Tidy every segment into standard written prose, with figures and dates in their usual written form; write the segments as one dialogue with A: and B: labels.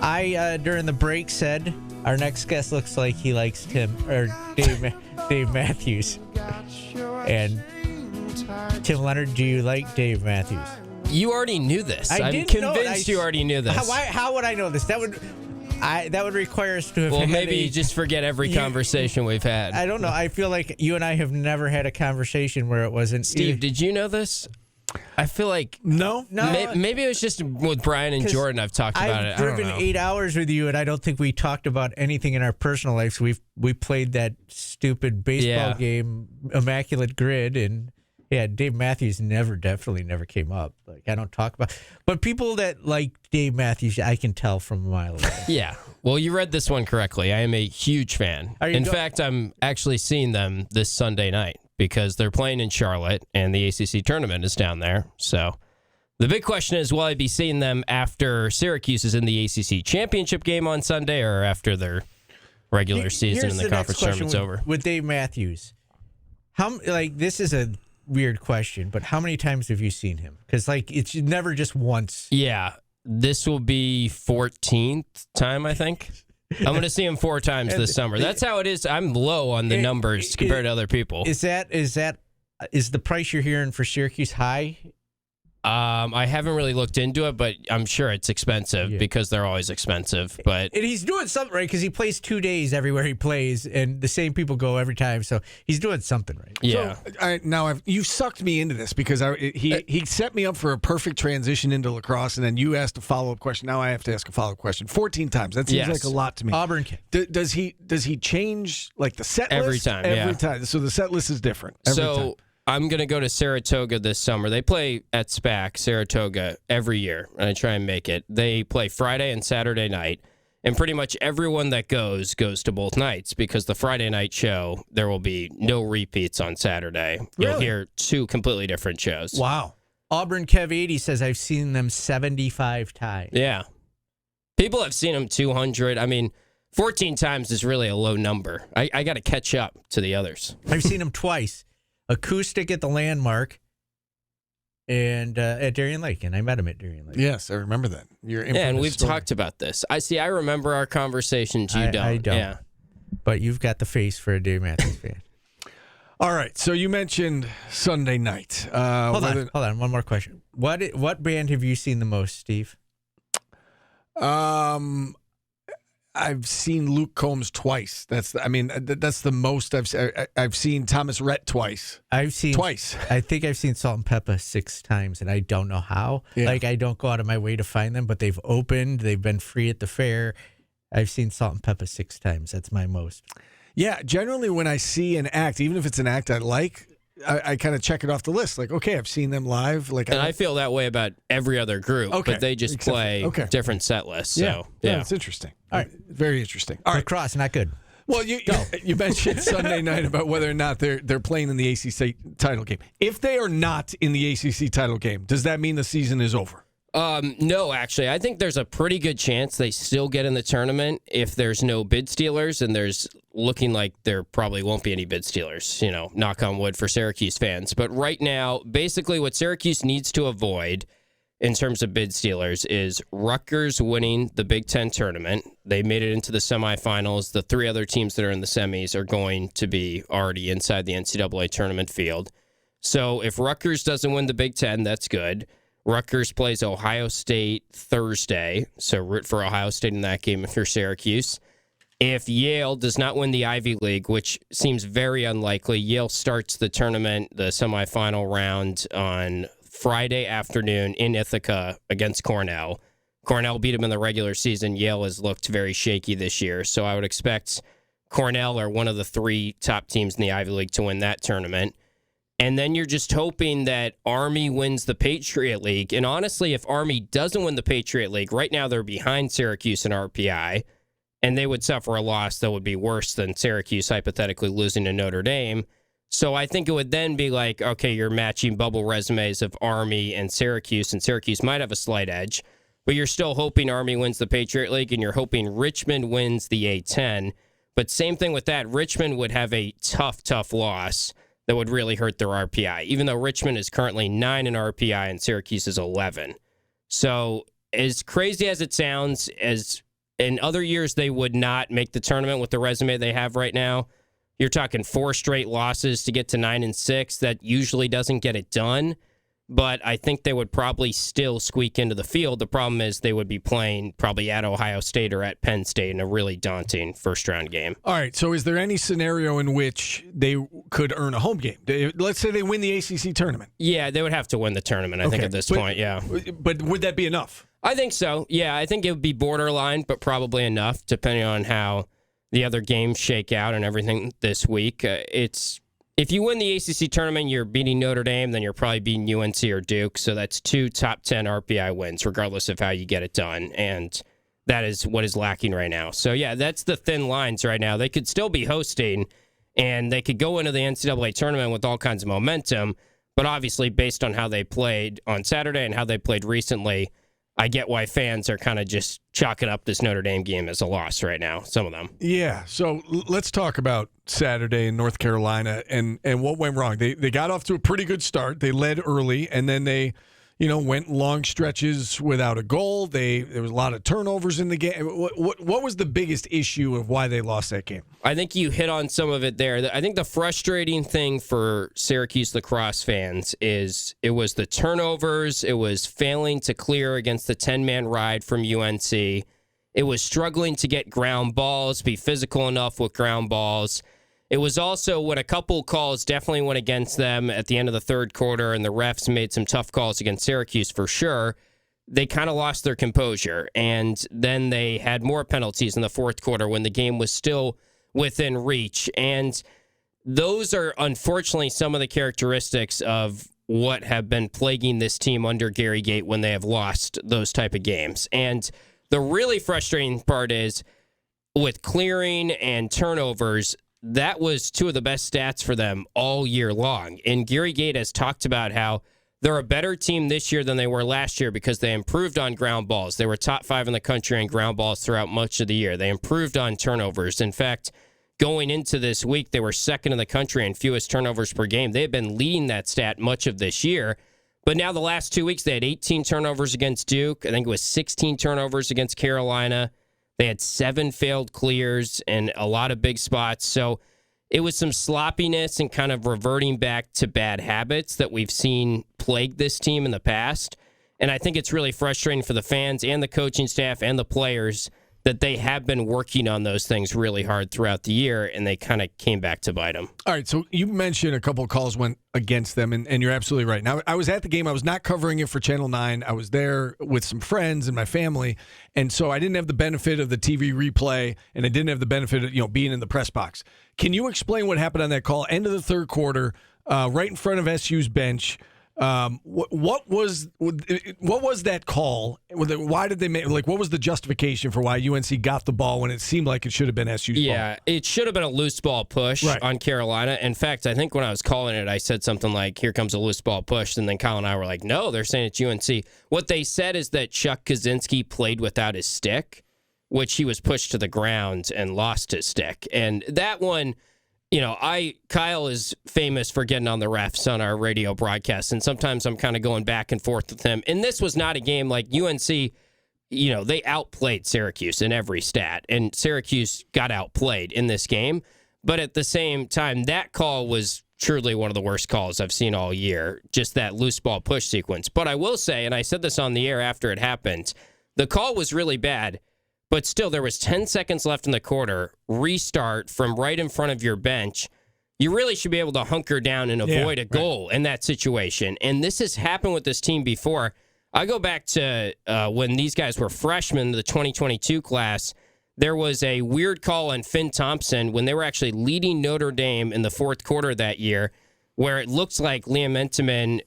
A: I during the break said our next guest looks like he likes Dave Matthews. And Tim Leonard, do you like Dave Matthews?
B: You already knew this. I'm convinced you already knew this.
A: How would I know this? That would require us to have.
B: Well, maybe you just forget every conversation we've had.
A: I don't know. I feel like you and I have never had a conversation where it wasn't.
B: Steve, did you know this? I feel like
A: no.
B: Maybe it was just with Brian and Jordan. I've talked about it.
A: I've driven 8 hours with you, and I don't think we talked about anything in our personal lives. We played that stupid baseball game, Immaculate Grid, and Dave Matthews definitely never came up. Like I don't talk about, but people that like Dave Matthews, I can tell from a mile away.
B: Yeah. Well, you read this one correctly. I am a huge fan. In fact, I'm actually seeing them this Sunday night, because they're playing in Charlotte, and the ACC tournament is down there. So the big question is, will I be seeing them after Syracuse is in the ACC championship game on Sunday, or after their regular season and the conference tournament's over?
A: With Dave Matthews, this is a weird question, but how many times have you seen him? Because it's never just once.
B: Yeah, this will be 14th time, I think. I'm going to see him 4 times this summer. That's how it is. I'm low on the numbers compared to other people.
A: Is the price you're hearing for Syracuse high?
B: I haven't really looked into it, but I'm sure it's expensive because they're always expensive. But
A: and he's doing something right, because he plays 2 days everywhere he plays, and the same people go every time. So he's doing something right.
B: Yeah.
C: So, you sucked me into this, because he set me up for a perfect transition into lacrosse, and then you asked a follow-up question. Now I have to ask a follow-up question. 14 times. That seems like a lot to me.
A: Auburn.
C: Does he change the set
B: every
C: list?
B: time?
C: Every time. So the set list is different every time.
B: I'm going to go to Saratoga this summer. They play at SPAC, Saratoga, every year, and I try and make it. They play Friday and Saturday night, and pretty much everyone that goes to both nights, because the Friday night show, there will be no repeats on Saturday.
A: Really?
B: You'll hear 2 completely different shows.
A: Wow. Auburn Kev 80 says, I've seen them 75 times.
B: Yeah. People have seen them 200. I mean, 14 times is really a low number. I got to catch up to the others.
A: I've seen them twice. Acoustic at the Landmark and at Darien Lake, and I met him at Darien Lake.
C: Yes, I remember that.
B: And we've talked about this. I remember our conversations. You don't.
A: I don't.
B: Yeah.
A: But you've got the face for a Dave Matthews fan.
C: All right, so you mentioned Sunday night.
A: Hold on. One more question. What band have you seen the most, Steve?
C: I've seen Luke Combs twice. That's the most I've seen Thomas Rhett twice.
A: I've seen
C: twice.
A: I think I've seen Salt and Pepper 6 times, and I don't know how.
C: Yeah.
A: I don't go out of my way to find them, but they've opened. They've been free at the fair. I've seen Salt and Pepper 6 times. That's my most.
C: Yeah, generally when I see an act, even if it's an act I like, I kind of check it off the list. Like, okay, I've seen them live.
B: And I feel that way about every other group, but they just play different set lists. So,
C: yeah, it's interesting.
A: All right,
C: very interesting. All right,
A: Lacrosse, not good.
C: Well, you mentioned Sunday night about whether or not they're playing in the ACC title game. If they are not in the ACC title game, does that mean the season is over?
B: No, actually. I think there's a pretty good chance they still get in the tournament if there's no bid stealers, and there's looking like there probably won't be any bid stealers, knock on wood for Syracuse fans. But right now, basically what Syracuse needs to avoid in terms of bid stealers is Rutgers winning the Big Ten tournament. They made it into the semifinals. The 3 other teams that are in the semis are going to be already inside the NCAA tournament field. So if Rutgers doesn't win the Big Ten, that's good. Rutgers plays Ohio State Thursday, so root for Ohio State in that game if you're Syracuse. If Yale does not win the Ivy League, which seems very unlikely, Yale starts the tournament, the semifinal round, on Friday afternoon in Ithaca against Cornell. Cornell beat them in the regular season. Yale has looked very shaky this year, so I would expect Cornell or one of the 3 top teams in the Ivy League to win that tournament. And then you're just hoping that Army wins the Patriot League. And honestly, if Army doesn't win the Patriot League, right now they're behind Syracuse in RPI, and they would suffer a loss that would be worse than Syracuse hypothetically losing to Notre Dame. So I think it would then be like, okay, you're matching bubble resumes of Army and Syracuse might have a slight edge, but you're still hoping Army wins the Patriot League, and you're hoping Richmond wins the A-10. But same thing with that. Richmond would have a tough loss that would really hurt their RPI, even though Richmond is currently 9 in RPI and Syracuse is 11. So as crazy as it sounds, as in other years they would not make the tournament with the resume they have right now. You're talking 4 straight losses to get to 9-6. That usually doesn't get it done. But I think they would probably still squeak into the field. The problem is they would be playing probably at Ohio State or at Penn State in a really daunting first-round game.
C: All right, so is there any scenario in which they could earn a home game? Let's say they win the ACC tournament.
B: Yeah, they would have to win the tournament, I think, at this point, yeah.
C: But would that be enough?
B: I think so, yeah. I think it would be borderline, but probably enough, depending on how the other games shake out and everything this week. If you win the ACC tournament, you're beating Notre Dame, then you're probably beating UNC or Duke. So that's 2 top 10 RPI wins, regardless of how you get it done. And that is what is lacking right now. So, yeah, that's the thin lines right now. They could still be hosting, and they could go into the NCAA tournament with all kinds of momentum. But obviously, based on how they played on Saturday and how they played recently, I get why fans are kind of just chalking up this Notre Dame game as a loss right now, some of them.
C: Yeah, so let's talk about Saturday in North Carolina and what went wrong. They got off to a pretty good start. They led early, and then they went long stretches without a goal. There was a lot of turnovers in the game. What was the biggest issue of why they lost that game?
B: I think you hit on some of it there. I think the frustrating thing for Syracuse Lacrosse fans is it was the turnovers. It was failing to clear against the 10-man ride from UNC. It was struggling to get ground balls, be physical enough with ground balls. It was also when a couple calls definitely went against them at the end of the third quarter, and the refs made some tough calls against Syracuse for sure. They kind of lost their composure, and then they had more penalties in the fourth quarter when the game was still within reach. And those are unfortunately some of the characteristics of what have been plaguing this team under Gary Gait when they have lost those type of games. And the really frustrating part is with clearing and turnovers, that was 2 of the best stats for them all year long. And Gary Gait has talked about how they're a better team this year than they were last year because they improved on ground balls. They were top 5 in the country in ground balls throughout much of the year. They improved on turnovers. In fact, going into this week, they were second in the country in fewest turnovers per game. They've been leading that stat much of this year. But now the last 2 weeks, they had 18 turnovers against Duke. I think it was 16 turnovers against Carolina. They had 7 failed clears and a lot of big spots. So it was some sloppiness and kind of reverting back to bad habits that we've seen plague this team in the past. And I think it's really frustrating for the fans and the coaching staff and the players that they have been working on those things really hard throughout the year, and they kind of came back to bite them.
C: All right, so you mentioned a couple of calls went against them, and you're absolutely right. Now, I was at the game. I was not covering it for Channel 9. I was there with some friends and my family, and so I didn't have the benefit of the TV replay, and I didn't have the benefit of being in the press box. Can you explain what happened on that call? End of the third quarter, right in front of SU's bench. What was that call? Why did they make? What was the justification for why UNC got the ball when it seemed like it should have been SU's ball?
B: Yeah, it should have been a loose ball push on Carolina. In fact, I think when I was calling it, I said something like, "Here comes a loose ball push," and then Kyle and I were like, "No, they're saying it's UNC." What they said is that Chuck Kaczynski played without his stick, which he was pushed to the ground and lost his stick, and that one. Kyle is famous for getting on the refs on our radio broadcast, and sometimes I'm kind of going back and forth with him. And this was not a game like UNC, they outplayed Syracuse in every stat, and Syracuse got outplayed in this game. But at the same time, that call was truly one of the worst calls I've seen all year, just that loose ball push sequence. But I will say, and I said this on the air after it happened, the call was really bad. But still, there was 10 seconds left in the quarter. Restart from right in front of your bench. You really should be able to hunker down and avoid a goal in that situation. And this has happened with this team before. I go back to when these guys were freshmen, the 2022 class. There was a weird call on Finn Thompson when they were actually leading Notre Dame in the fourth quarter that year, where it looks like Liam Entenmann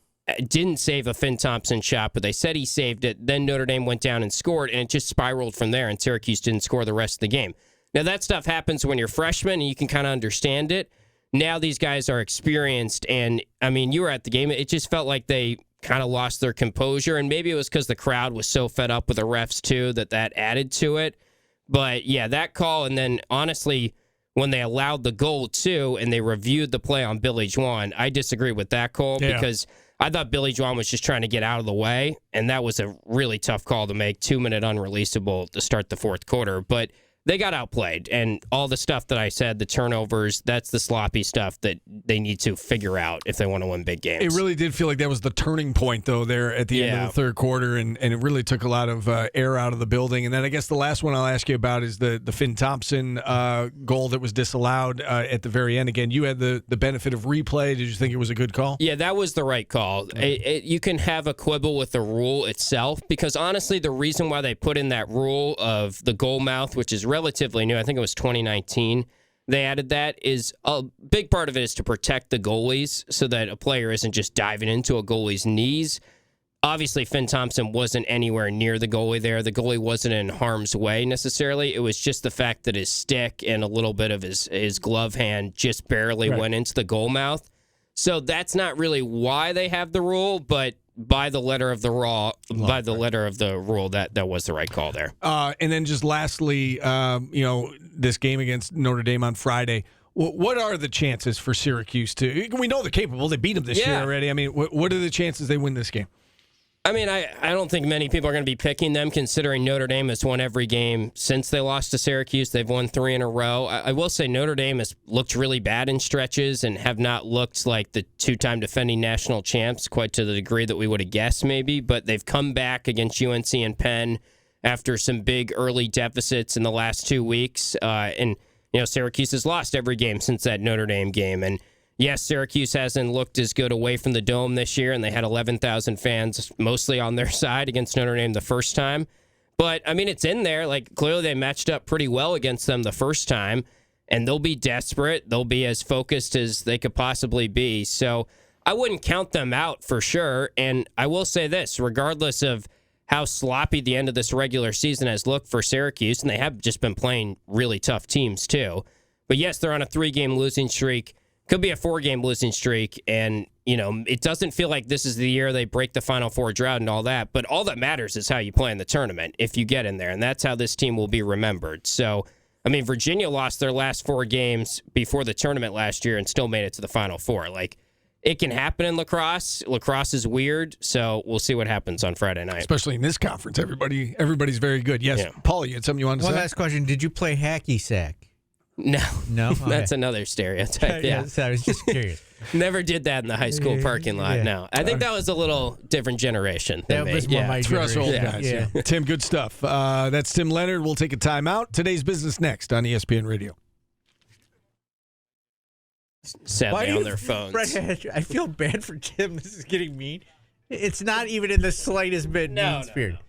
B: didn't save a Finn Thompson shot, but they said he saved it. Then Notre Dame went down and scored, and it just spiraled from there, and Syracuse didn't score the rest of the game. Now, that stuff happens when you're freshmen, and you can kind of understand it. Now these guys are experienced, and, you were at the game. It just felt like they kind of lost their composure, and maybe it was because the crowd was so fed up with the refs, too, that added to it. But, yeah, that call, and then, honestly, when they allowed the goal, too, and they reviewed the play on Billy Juan, I disagree with that call because I thought Billy Juan was just trying to get out of the way, and that was a really tough call to make, 2-minute unreleasable to start the fourth quarter. But they got outplayed, and all the stuff that I said, the turnovers, that's the sloppy stuff that they need to figure out if they want to win big games.
C: It really did feel like that was the turning point, though, there at the end of the third quarter, and it really took a lot of air out of the building. And then I guess the last one I'll ask you about is the Finn Thompson goal that was disallowed at the very end. Again, you had the benefit of replay. Did you think it was a good call?
B: Yeah, that was the right call. You can have a quibble with the rule itself, because honestly, the reason why they put in that rule of the goal mouth, which is relatively new, I think it was 2019, they added that, is a big part of it is to protect the goalies so that a player isn't just diving into a goalie's knees. Obviously, Finn Thompson wasn't anywhere near the goalie there. The goalie wasn't in harm's way necessarily. It was just the fact that his stick and a little bit of his glove hand just barely went into the goal mouth. So that's not really why they have the rule, but by the letter of the rule, that was the right call there.
C: And then just lastly, this game against Notre Dame on Friday. What are the chances for Syracuse to? We know they're capable. They beat them this year already. I mean, what are the chances they win this game?
B: I mean, I don't think many people are going to be picking them, considering Notre Dame has won every game since they lost to Syracuse. They've won 3 in a row. I will say Notre Dame has looked really bad in stretches and have not looked like the 2-time defending national champs quite to the degree that we would have guessed maybe, but they've come back against UNC and Penn after some big early deficits in the last 2 weeks. And Syracuse has lost every game since that Notre Dame game. And yes, Syracuse hasn't looked as good away from the Dome this year, and they had 11,000 fans mostly on their side against Notre Dame the first time. But, I mean, it's in there. Like, clearly they matched up pretty well against them the first time, and they'll be desperate. They'll be as focused as they could possibly be. So I wouldn't count them out for sure. And I will say this, regardless of how sloppy the end of this regular season has looked for Syracuse, and they have just been playing really tough teams too. But, yes, they're on a 3-game losing streak. Could be a 4-game losing streak, and, it doesn't feel like this is the year they break the Final Four drought and all that, but all that matters is how you play in the tournament if you get in there, and that's how this team will be remembered. So, I mean, Virginia lost their last 4 games before the tournament last year and still made it to the Final Four. Like, it can happen in lacrosse. Lacrosse is weird, so we'll see what happens on Friday night.
C: Especially in this conference, everybody's very good. Yes, Paul, you had something you wanted to say?
A: One last question. Did you play hacky sack?
B: No.
A: Okay.
B: That's another stereotype. Yeah.
A: I was just curious.
B: Never did that in the high school parking lot.
A: Yeah.
B: No. I think that was a little different generation than
A: That was
B: me.
A: more my
C: For us old
A: generation.
C: guys. Tim, good stuff. That's Tim Leonard. We'll take a timeout. Today's Business next on ESPN Radio.
B: Sadly on their phones.
A: I feel bad for Tim. This is getting mean. It's not even in the slightest bit mean-spirited.
B: No.